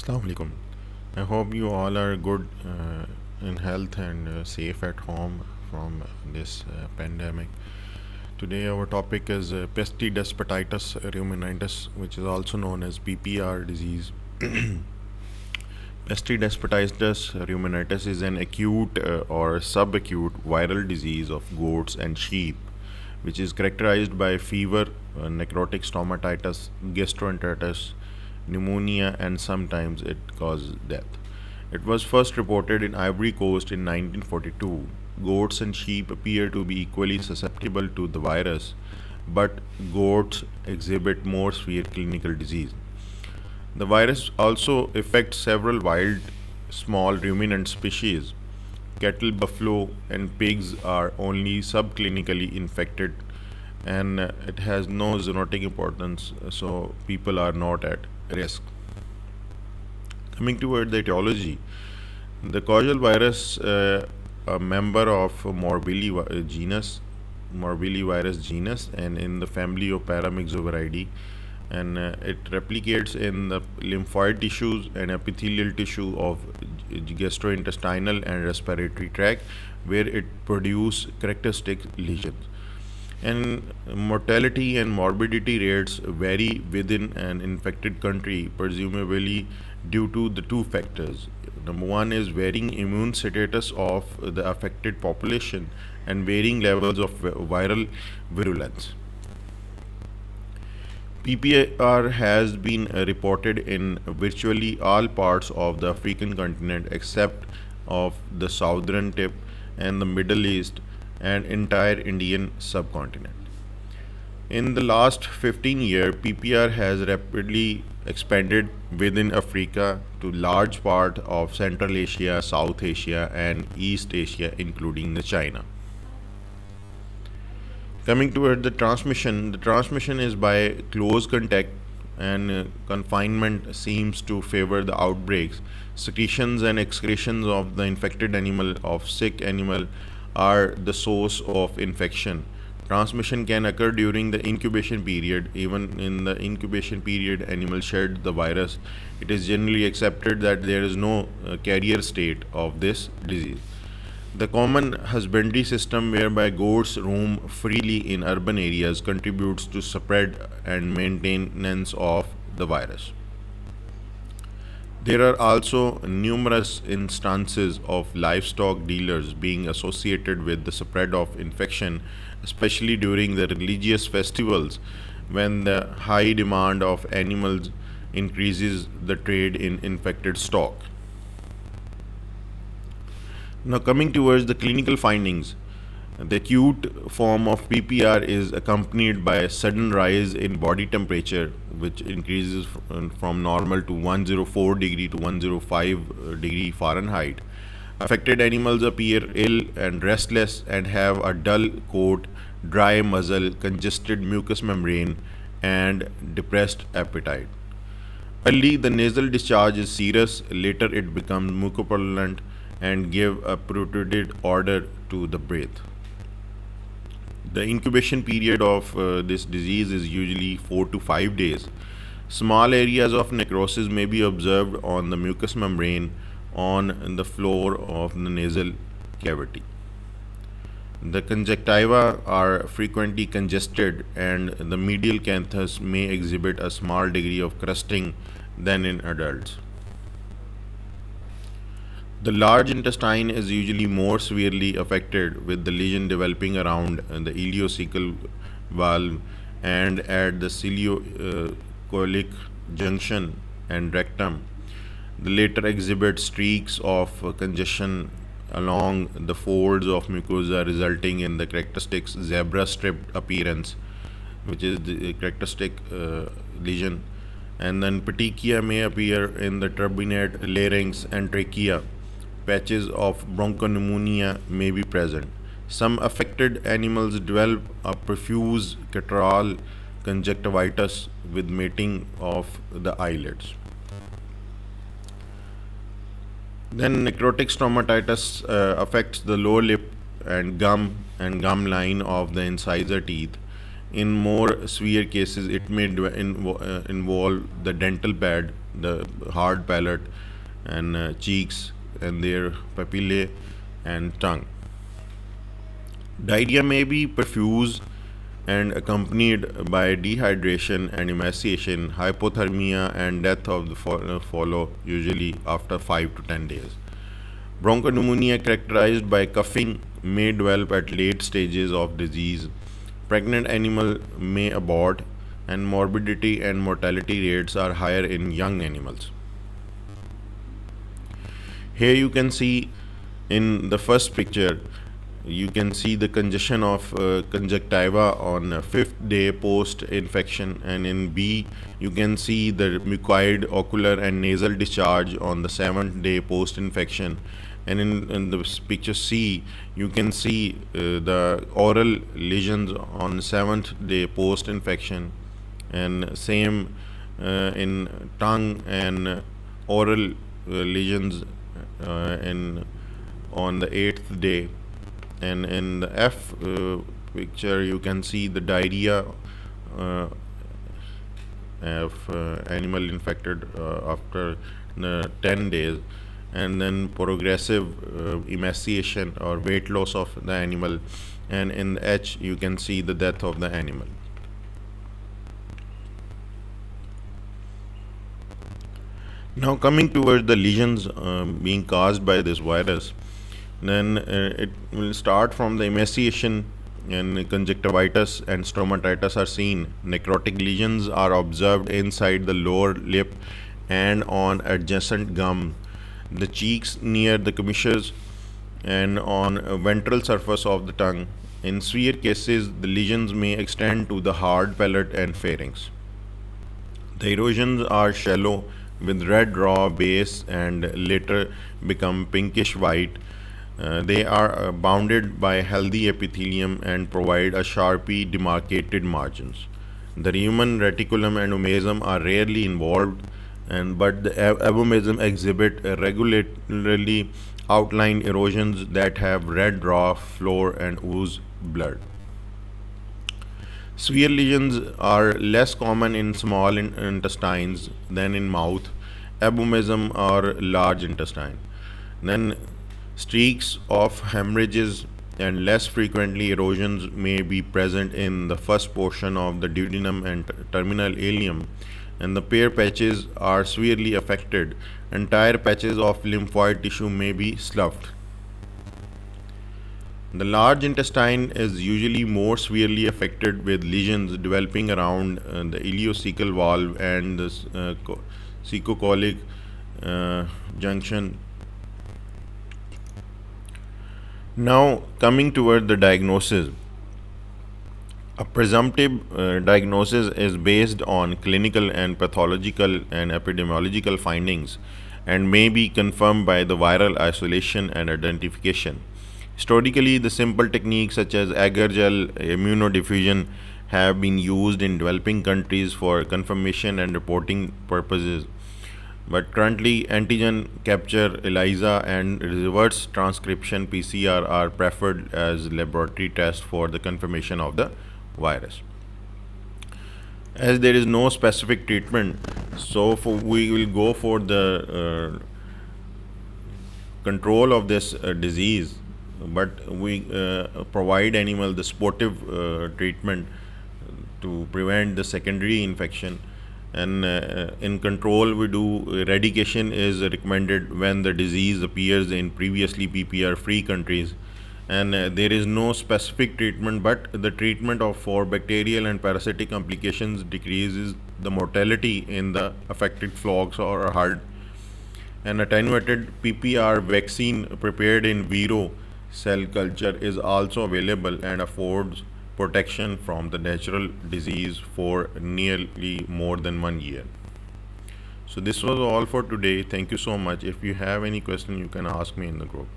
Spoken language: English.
Assalamu alaikum. I hope you all are good in health and safe at home from this pandemic. Today our topic is Peste ruminants, which is also known as PPR disease. Peste ruminants is an acute or subacute viral disease of goats and sheep, which is characterized by fever, necrotic stomatitis, gastroenteritis, pneumonia, and sometimes it causes death. It was first reported in Ivory Coast in 1942. Goats and sheep appear to be equally susceptible to the virus, but goats exhibit more severe clinical disease. The virus also affects several wild small ruminant species. Cattle, buffalo, and pigs are only subclinically infected, and it has no zoonotic importance, so people are not at risk. Coming toward the etiology, the causal virus, a member of Morbillivirus genus, and in the family of Paramyxoviridae, and it replicates in the lymphoid tissues and epithelial tissue of gastrointestinal and respiratory tract, where it produces characteristic lesions. And mortality and morbidity rates vary within an infected country, presumably due to the two factors. Number one is varying immune status of the affected population and varying levels of viral virulence. PPR has been reported in virtually all parts of the African continent except of the southern tip and the Middle East and entire Indian subcontinent. In the last 15 years, PPR has rapidly expanded within Africa to large part of Central Asia, South Asia, and East Asia, including the China. Coming toward the transmission is by close contact, and confinement seems to favor the outbreaks. Secretions and excretions of the infected animal, of sick animal, are the source of infection. Transmission can occur during the incubation period. Even in the incubation period, animal shed the virus. It is generally accepted that there is no carrier state of this disease. The common husbandry system whereby goats roam freely in urban areas contributes to spread and maintenance of the virus. There are also numerous instances of livestock dealers being associated with the spread of infection, especially during the religious festivals when the high demand of animals increases the trade in infected stock. Now, coming towards the clinical findings, the acute form of PPR is accompanied by a sudden rise in body temperature, which increases from normal to 104 degree to 105 degree Fahrenheit. Affected animals appear ill and restless and have a dull coat, dry muzzle, congested mucous membrane, and depressed appetite. Early, the nasal discharge is serous, later, it becomes mucopurulent and give a protruded odor to the breath. The incubation period of this disease is usually 4 to 5 days. Small areas of necrosis may be observed on the mucous membrane on the floor of the nasal cavity. The conjunctiva are frequently congested, and the medial canthus may exhibit a small degree of crusting than in adults. The large intestine is usually more severely affected, with the lesion developing around the ileocecal valve and at the ciliocolic junction and rectum. The latter exhibit streaks of congestion along the folds of mucosa, resulting in the characteristic zebra strip appearance, which is the characteristic lesion. And then petechia may appear in the turbinate larynx and trachea. Patches of bronchopneumonia may be present. Some affected animals develop a profuse catarrhal conjunctivitis with matting of the eyelids. Then necrotic stomatitis affects the lower lip and gum line of the incisor teeth. In more severe cases, it may involve the dental pad the hard palate and cheeks and their papillae and tongue. Diarrhea may be profuse and accompanied by dehydration and emaciation, hypothermia, and death of the follow usually after 5 to 10 days. Bronchopneumonia characterized by coughing may develop at late stages of disease. Pregnant animal may abort, and morbidity and mortality rates are higher in young animals. Here you can see in the first picture, you can see the congestion of conjunctiva on fifth day post infection, and in B you can see the mucoid, ocular and nasal discharge on the 7th day post infection, and in the picture C you can see the oral lesions on 7th day post infection, and same in tongue and oral lesions in on the 8th day. And in the F picture you can see the diarrhea of animal infected after 10 days, and then progressive emaciation or weight loss of the animal, and in H you can see the death of the animal. Now coming towards the lesions being caused by this virus, then it will start from the emaciation, and conjunctivitis and stomatitis are seen. Necrotic lesions are observed inside the lower lip and on adjacent gum, the cheeks near the commissures, and on a ventral surface of the tongue. In severe cases, the lesions may extend to the hard palate and pharynx. The erosions are shallow with red raw base and later become pinkish white. They are bounded by healthy epithelium and provide a sharply demarcated margins. The rumen, reticulum, and omasum are rarely involved, but the abomasum exhibit regularly outlined erosions that have red raw floor and ooze blood. Severe lesions are less common in small intestines than in mouth, abomasum, or large intestine. Then streaks of hemorrhages and less frequently erosions may be present in the first portion of the duodenum and terminal ileum, and the pair patches are severely affected. Entire patches of lymphoid tissue may be sloughed. The large intestine is usually more severely affected, with lesions developing around the ileocecal valve and the cecocolic junction. Now coming toward the diagnosis. A presumptive diagnosis is based on clinical and pathological and epidemiological findings and may be confirmed by the viral isolation and identification. Historically, the simple techniques such as agar gel immunodiffusion have been used in developing countries for confirmation and reporting purposes. But currently, antigen capture ELISA and reverse transcription PCR are preferred as laboratory tests for the confirmation of the virus. As there is no specific treatment, so we will go for the control of this disease, but we provide animal the supportive treatment to prevent the secondary infection. And in control, we do eradication is recommended when the disease appears in previously PPR free countries, and there is no specific treatment, but the treatment of for bacterial and parasitic complications decreases the mortality in the affected flocks or herd. An attenuated PPR vaccine prepared in vivo cell culture is also available and affords protection from the natural disease for nearly more than 1 year. So this was all for today. Thank you so much. If you have any question, you can ask me in the group.